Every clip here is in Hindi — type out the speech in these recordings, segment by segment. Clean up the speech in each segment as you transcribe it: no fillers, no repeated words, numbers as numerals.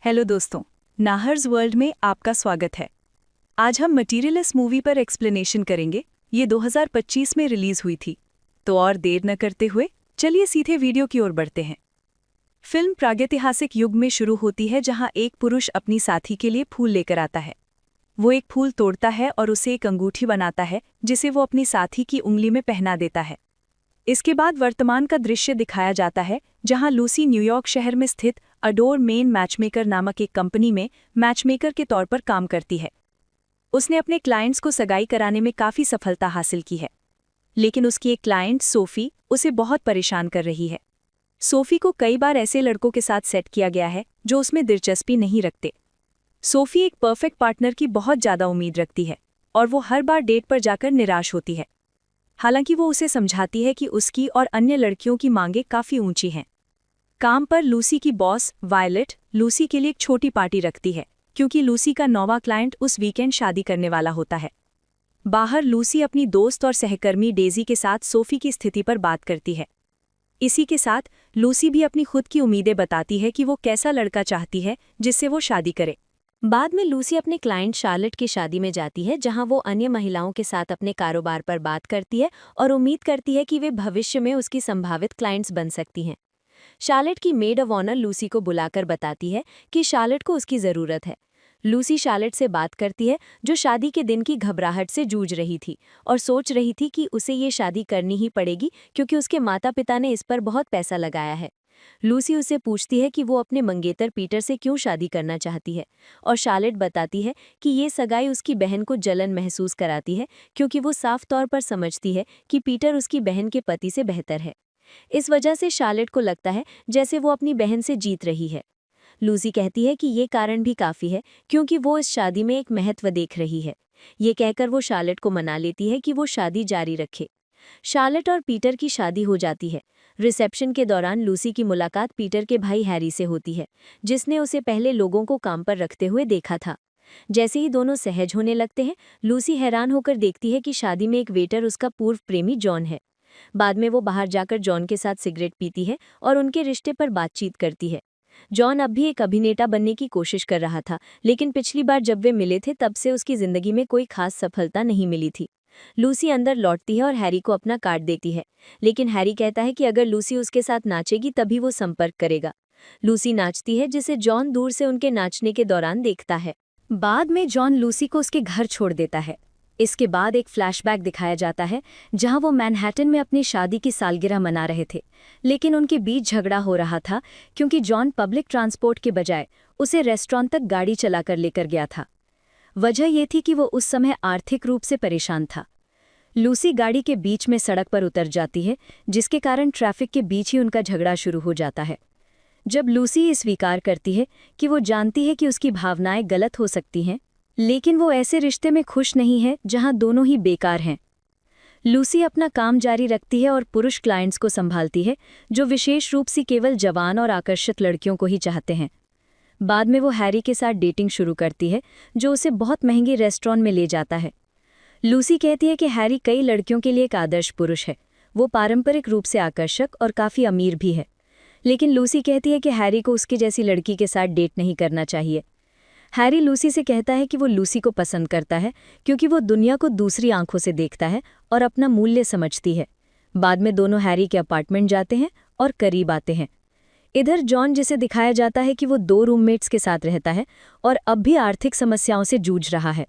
हेलो दोस्तों, नाहर्स वर्ल्ड में आपका स्वागत है। आज हम मटीरियलिस्ट मूवी पर एक्सप्लेनेशन करेंगे। ये 2025 में रिलीज हुई थी। तो और देर न करते हुए चलिए सीधे वीडियो की ओर बढ़ते हैं। फिल्म प्रागैतिहासिक युग में शुरू होती है जहां एक पुरुष अपनी साथी के लिए फूल लेकर आता है। वो एक फूल तोड़ता है और उसे एक अंगूठी बनाता है जिसे वो अपनी साथी की उंगली में पहना देता है। इसके बाद वर्तमान का दृश्य दिखाया जाता है जहां लूसी न्यूयॉर्क शहर में स्थित अडोर मेन मैचमेकर नामक एक कंपनी में मैचमेकर के तौर पर काम करती है। उसने अपने क्लाइंट्स को सगाई कराने में काफ़ी सफलता हासिल की है, लेकिन उसकी एक क्लाइंट सोफी उसे बहुत परेशान कर रही है। सोफी को कई बार ऐसे लड़कों के साथ सेट किया गया है जो उसमें दिलचस्पी नहीं रखते। सोफी एक परफेक्ट पार्टनर की बहुत ज़्यादा उम्मीद रखती है और वो हर बार डेट पर जाकर निराश होती है। हालांकि वो उसे समझाती है कि उसकी और अन्य लड़कियों की मांगें काफ़ी ऊंची हैं। काम पर लूसी की बॉस वायलेट लूसी के लिए एक छोटी पार्टी रखती है क्योंकि लूसी का नौवां क्लाइंट उस वीकेंड शादी करने वाला होता है। बाहर लूसी अपनी दोस्त और सहकर्मी डेजी के साथ सोफी की स्थिति पर बात करती है। इसी के साथ लूसी भी अपनी खुद की उम्मीदें बताती है कि वो कैसा लड़का चाहती है जिससे वो शादी करे। बाद में लूसी अपने क्लाइंट शार्लेट की शादी में जाती है जहां वो अन्य महिलाओं के साथ अपने कारोबार पर बात करती है और उम्मीद करती है कि वे भविष्य में उसकी संभावित क्लाइंट्स बन सकती हैं। शार्लेट की मेड ऑफ ऑनर लूसी को बुलाकर बताती है कि शार्लेट को उसकी ज़रूरत है। लूसी शार्लेट से बात करती है जो शादी के दिन की घबराहट से जूझ रही थी और सोच रही थी कि उसे ये शादी करनी ही पड़ेगी क्योंकि उसके माता पिता ने इस पर बहुत पैसा लगाया है। लूसी उसे पूछती है कि वो अपने मंगेतर पीटर से क्यों शादी करना चाहती है और शार्लेट बताती है कि ये सगाई उसकी बहन को जलन महसूस कराती है क्योंकि वो साफ तौर पर समझती है कि पीटर उसकी बहन के पति से बेहतर है। इस वजह से शार्लेट को लगता है जैसे वो अपनी बहन से जीत रही है। लूसी कहती है कि ये कारण भी काफ़ी है क्योंकि वो इस शादी में एक महत्व देख रही है। ये कहकर वो शार्लेट को मना लेती है कि वो शादी जारी रखे। शार्लेट और पीटर की शादी हो जाती है। रिसेप्शन के दौरान लूसी की मुलाकात पीटर के भाई हैरी से होती है, जिसने उसे पहले लोगों को काम पर रखते हुए देखा था। जैसे ही दोनों सहज होने लगते हैं, लूसी हैरान होकर देखती है कि शादी में एक वेटर उसका पूर्व प्रेमी जॉन है। बाद में वो बाहर जाकर जॉन के साथ सिगरेट पीती है और उनके रिश्ते पर बातचीत करती है। जॉन अब भी एक अभिनेता बनने की कोशिश कर रहा था, लेकिन पिछली बार जब वे मिले थे तब से उसकी जिंदगी में कोई खास सफलता नहीं मिली थी। लूसी अंदर लौटती है और हैरी को अपना कार्ड देती है, लेकिन हैरी कहता है कि अगर लूसी उसके साथ नाचेगी तभी वो संपर्क करेगा। लूसी नाचती है जिसे जॉन दूर से उनके नाचने के दौरान देखता है। बाद में जॉन लूसी को उसके घर छोड़ देता है। इसके बाद एक फ्लैशबैक दिखाया जाता है जहां वो मैनहट्टन में अपनी शादी की सालगिरह मना रहे थे, लेकिन उनके बीच झगड़ा हो रहा था क्योंकि जॉन पब्लिक ट्रांसपोर्ट के बजाय उसे रेस्टोरेंट तक गाड़ी चलाकर लेकर गया था। वजह यह थी कि वो उस समय आर्थिक रूप से परेशान था। लूसी गाड़ी के बीच में सड़क पर उतर जाती है, जिसके कारण ट्रैफिक के बीच ही उनका झगड़ा शुरू हो जाता है। जब लूसी ये स्वीकार करती है कि वो जानती है कि उसकी भावनाएं गलत हो सकती हैं, लेकिन वो ऐसे रिश्ते में खुश नहीं है जहां दोनों ही बेकार हैं। लूसी अपना काम जारी रखती है और पुरुष क्लाइंट्स को संभालती है जो विशेष रूप से केवल जवान और आकर्षक लड़कियों को ही चाहते हैं। बाद में वो हैरी के साथ डेटिंग शुरू करती है जो उसे बहुत महंगे रेस्टोरेंट में ले जाता है। लूसी कहती है कि हैरी कई लड़कियों के लिए एक आदर्श पुरुष है। वो पारंपरिक रूप से आकर्षक और काफ़ी अमीर भी है, लेकिन लूसी कहती है कि हैरी को उसकी जैसी लड़की के साथ डेट नहीं करना चाहिए। हैरी लूसी से कहता है कि वो लूसी को पसंद करता है क्योंकि वो दुनिया को दूसरी आंखों से देखता है और अपना मूल्य समझती है। बाद में दोनों हैरी के अपार्टमेंट जाते हैं और करीब आते हैं। इधर जॉन, जिसे दिखाया जाता है कि वो 2 रूममेट्स के साथ रहता है और अब भी आर्थिक समस्याओं से जूझ रहा है,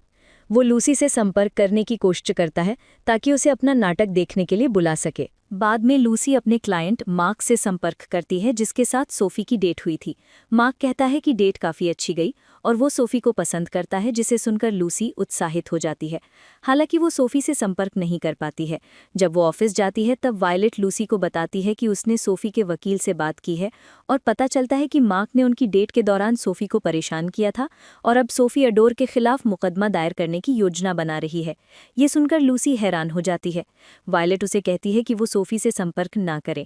वो लूसी से संपर्क करने की कोशिश करता है ताकि उसे अपना नाटक देखने के लिए बुला सके। बाद में लूसी अपने क्लाइंट मार्क से संपर्क करती है जिसके साथ सोफी की डेट हुई थी। मार्क कहता है कि डेट काफ़ी अच्छी गई और वो सोफी को पसंद करता है, जिसे सुनकर लूसी उत्साहित हो जाती है। हालांकि वो सोफी से संपर्क नहीं कर पाती है। जब वो ऑफिस जाती है तब वायलेट लूसी को बताती है कि उसने सोफी के वकील से बात की है और पता चलता है कि मार्क ने उनकी डेट के दौरान सोफी को परेशान किया था और अब सोफी अडोर के खिलाफ मुकदमा दायर करने की योजना बना रही है। ये सुनकर लूसी हैरान हो जाती है। वायलेट उसे कहती है कि वो सोफी से संपर्क ना करे।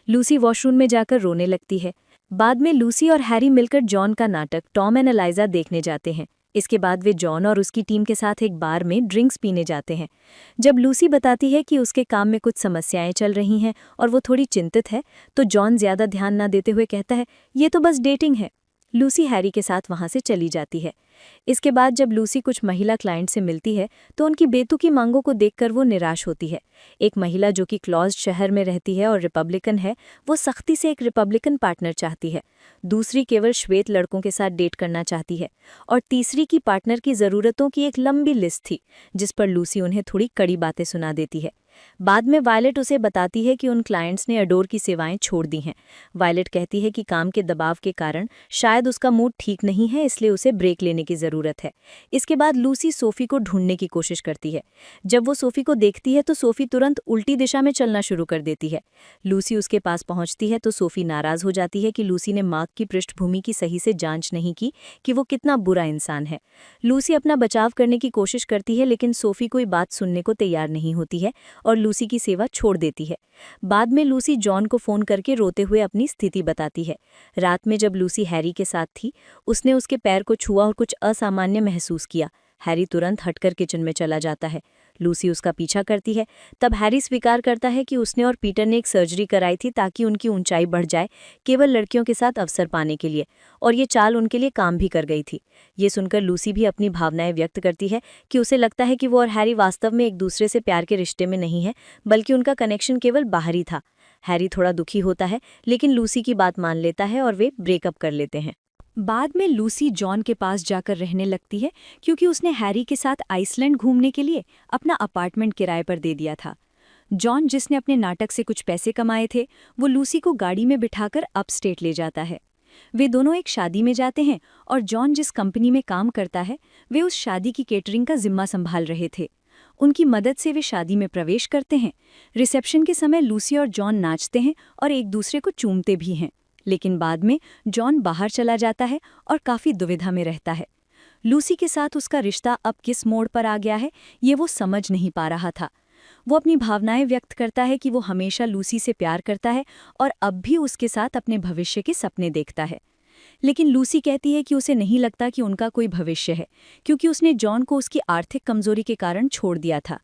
लूसी वॉशरूम में जाकर रोने लगती है। बाद में लूसी और हैरी मिलकर जॉन का नाटक टॉम एंड एलाइजा देखने जाते हैं। इसके बाद वे जॉन और उसकी टीम के साथ एक बार में ड्रिंक्स पीने जाते हैं। जब लूसी बताती है कि उसके काम में कुछ समस्याएं चल रही हैं और वो थोड़ी चिंतित है, तो जॉन ज़्यादा ध्यान न देते हुए कहता है, ये तो बस डेटिंग है। लूसी हैरी के साथ वहां से चली जाती है। इसके बाद जब लूसी कुछ महिला क्लाइंट से मिलती है तो उनकी बेतुकी मांगों को देखकर वो निराश होती है। एक महिला जो कि क्लॉज शहर में रहती है और रिपब्लिकन है, वो सख्ती से एक रिपब्लिकन पार्टनर चाहती है। दूसरी केवल श्वेत लड़कों के साथ डेट करना चाहती है और तीसरी की पार्टनर की ज़रूरतों की एक लंबी लिस्ट थी, जिस पर लूसी उन्हें थोड़ी कड़ी बातें सुना देती है। बाद में वायलेट उसे बताती है कि उन क्लाइंट्स ने अडोर की सेवाएं छोड़ दी हैं। वायलेट कहती है कि काम के दबाव के कारण शायद उसका मूड ठीक नहीं है, इसलिए उसे ब्रेक लेने की ज़रूरत है। इसके बाद लूसी सोफ़ी को ढूंढने की कोशिश करती है। जब वो सोफ़ी को देखती है तो सोफ़ी तुरंत उल्टी दिशा में चलना शुरू कर देती है। लूसी उसके पास पहुंचती है तो सोफ़ी नाराज़ हो जाती है कि लूसी ने मार्क की पृष्ठभूमि की सही से जांच नहीं की कि वो कितना बुरा इंसान है। लूसी अपना बचाव करने की कोशिश करती है, लेकिन सोफ़ी कोई बात सुनने को तैयार नहीं होती है और लूसी की सेवा छोड़ देती है। बाद में लूसी जॉन को फ़ोन करके रोते हुए अपनी स्थिति बताती है। रात में जब लूसी हैरी के साथ थी, उसने उसके पैर को छुआ और कुछ असामान्य महसूस किया। हैरी तुरंत हटकर किचन में चला जाता है। लूसी उसका पीछा करती है। तब हैरी स्वीकार करता है कि उसने और पीटर ने एक सर्जरी कराई थी ताकि उनकी ऊंचाई बढ़ जाए, केवल लड़कियों के साथ अवसर पाने के लिए, और ये चाल उनके लिए काम भी कर गई थी। ये सुनकर लूसी भी अपनी भावनाएं व्यक्त करती है कि उसे लगता है कि वो और हैरी वास्तव में एक दूसरे से प्यार के रिश्ते में नहीं है, बल्कि उनका कनेक्शन केवल बाहरी था। हैरी थोड़ा दुखी होता है, लेकिन लूसी की बात मान लेता है और वे ब्रेकअप कर लेते हैं। बाद में लूसी जॉन के पास जाकर रहने लगती है, क्योंकि उसने हैरी के साथ आइसलैंड घूमने के लिए अपना अपार्टमेंट किराए पर दे दिया था। जॉन, जिसने अपने नाटक से कुछ पैसे कमाए थे, वो लूसी को गाड़ी में बिठाकर अपस्टेट ले जाता है। वे दोनों एक शादी में जाते हैं और जॉन जिस कंपनी में काम करता है, वे उस शादी की केटरिंग का जिम्मा संभाल रहे थे। उनकी मदद से वे शादी में प्रवेश करते हैं। रिसेप्शन के समय लूसी और जॉन नाचते हैं और एक दूसरे को चूमते भी हैं, लेकिन बाद में जॉन बाहर चला जाता है और काफ़ी दुविधा में रहता है। लूसी के साथ उसका रिश्ता अब किस मोड़ पर आ गया है, ये वो समझ नहीं पा रहा था। वो अपनी भावनाएं व्यक्त करता है कि वो हमेशा लूसी से प्यार करता है और अब भी उसके साथ अपने भविष्य के सपने देखता है। लेकिन लूसी कहती है कि उसे नहीं लगता कि उनका कोई भविष्य है, क्योंकि उसने जॉन को उसकी आर्थिक कमजोरी के कारण छोड़ दिया था।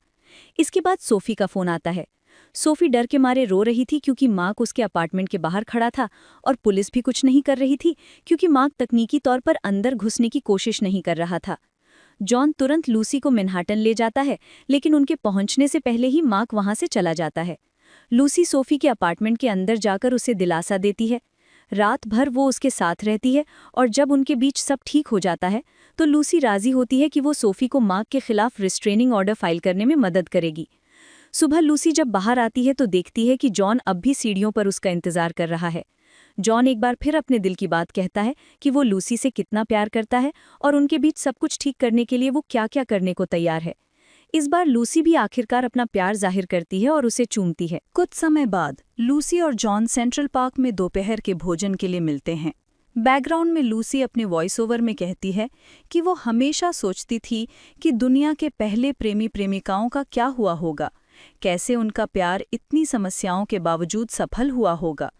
इसके बाद सोफी का फ़ोन आता है। सोफी डर के मारे रो रही थी, क्योंकि मार्क उसके अपार्टमेंट के बाहर खड़ा था और पुलिस भी कुछ नहीं कर रही थी, क्योंकि मार्क तकनीकी तौर पर अंदर घुसने की कोशिश नहीं कर रहा था। जॉन तुरंत लूसी को मैनहट्टन ले जाता है, लेकिन उनके पहुंचने से पहले ही मार्क वहां से चला जाता है। लूसी सोफी के अपार्टमेंट के अंदर जाकर उसे दिलासा देती है। रात भर वो उसके साथ रहती है और जब उनके बीच सब ठीक हो जाता है तो लूसी राजी होती है कि वो सोफी को मार्क के खिलाफ रिस्ट्रेनिंग ऑर्डर फाइल करने में मदद करेगी। सुबह लूसी जब बाहर आती है तो देखती है कि जॉन अब भी सीढ़ियों पर उसका इंतजार कर रहा है। जॉन एक बार फिर अपने दिल की बात कहता है कि वो लूसी से कितना प्यार करता है और उनके बीच सब कुछ ठीक करने के लिए वो क्या-क्या करने को तैयार है। इस बार लूसी भी आखिरकार अपना प्यार जाहिर करती है और उसे चूमती है। कुछ समय बाद लूसी और जॉन सेंट्रल पार्क में दोपहर के भोजन के लिए मिलते हैं। बैकग्राउंड में लूसी अपने वॉइस ओवर में कहती है कि वो हमेशा सोचती थी कि दुनिया के पहले प्रेमी प्रेमिकाओं का क्या हुआ होगा, कैसे उनका प्यार इतनी समस्याओं के बावजूद सफल हुआ होगा।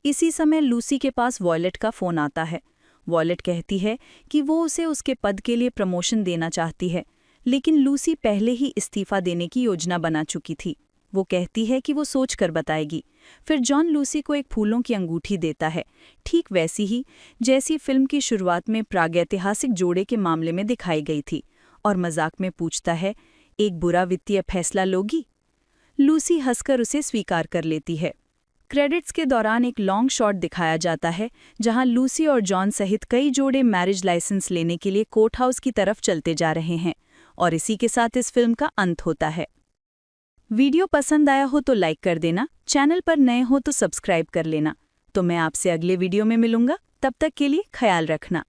इसी समय लूसी के पास वॉयलेट का फ़ोन आता है। वॉयलेट कहती है कि वो उसे उसके पद के लिए प्रमोशन देना चाहती है, लेकिन लूसी पहले ही इस्तीफा देने की योजना बना चुकी थी। वो कहती है कि वो सोच कर बताएगी। फिर जॉन लूसी को एक फूलों की अंगूठी देता है, ठीक वैसी ही जैसी फिल्म की शुरुआत में प्रागैतिहासिक जोड़े के मामले में दिखाई गई थी, और मजाक में पूछता है, एक बुरा वित्तीय फैसला लोगी? लूसी हंसकर उसे स्वीकार कर लेती है। क्रेडिट्स के दौरान एक लॉन्ग शॉट दिखाया जाता है, जहां लूसी और जॉन सहित कई जोड़े मैरिज लाइसेंस लेने के लिए कोर्ट हाउस की तरफ चलते जा रहे हैं, और इसी के साथ इस फिल्म का अंत होता है। वीडियो पसंद आया हो तो लाइक कर देना, चैनल पर नए हो तो सब्सक्राइब कर लेना। तो मैं आपसे अगले वीडियो में मिलूंगा, तब तक के लिए ख्याल रखना।